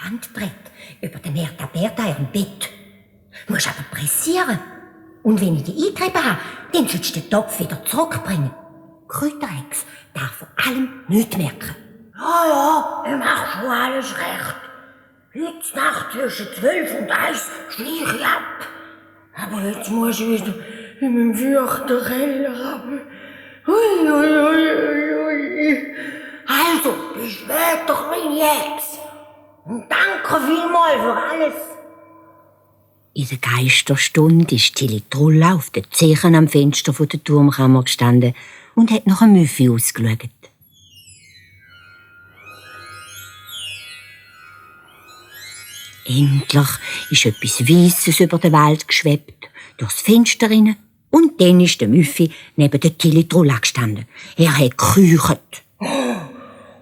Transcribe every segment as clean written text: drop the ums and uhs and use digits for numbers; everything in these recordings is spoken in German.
Wandbrett über dem Berta ihrem Bett. Du musst aber pressieren. Und wenn ich die eingetrieben habe, dann sollst du den Topf wieder zurückbringen. Kräuterhex darf von allem nichts merken. Ja, du machst schon alles recht. Heute Nacht zwischen 12 und 1 schleiche ich ab. Aber jetzt muss ich wieder in meinem feuchten Keller runter. Ui, ui, ui, ui, ui. Also, bis später, meine Ex. Und danke vielmals für alles. In der Geisterstunde ist Tilly Trulla auf den Zehen am Fenster der Turmkammer gestanden und hat nach einem Müffi ausgeschaut. Endlich ist etwas Weisses über den Wald geschwebt, durchs Fenster rein, und dann ist der Müffi neben der Tilly Trulla gestanden. Er hat gekeucht.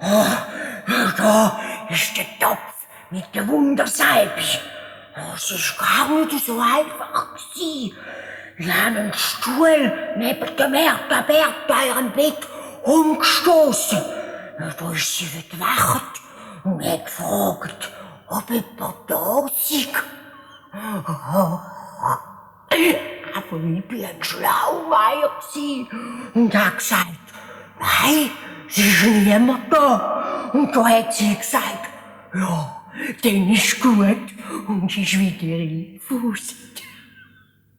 Da ist der Topf mit der Wundersalbe. Es ist gar nicht so einfach gewesen. Ich habe einen Stuhl neben der Berta ihrem Bett umgestoßen. Da ist sie erwacht und hat gefragt, ob jemand da sei. Aber ich bin ein Schlaumeier und habe gesagt, nein, es ist niemand da. Und da hat sie gesagt, ja, dann ist gut, und ist wieder reingefußt.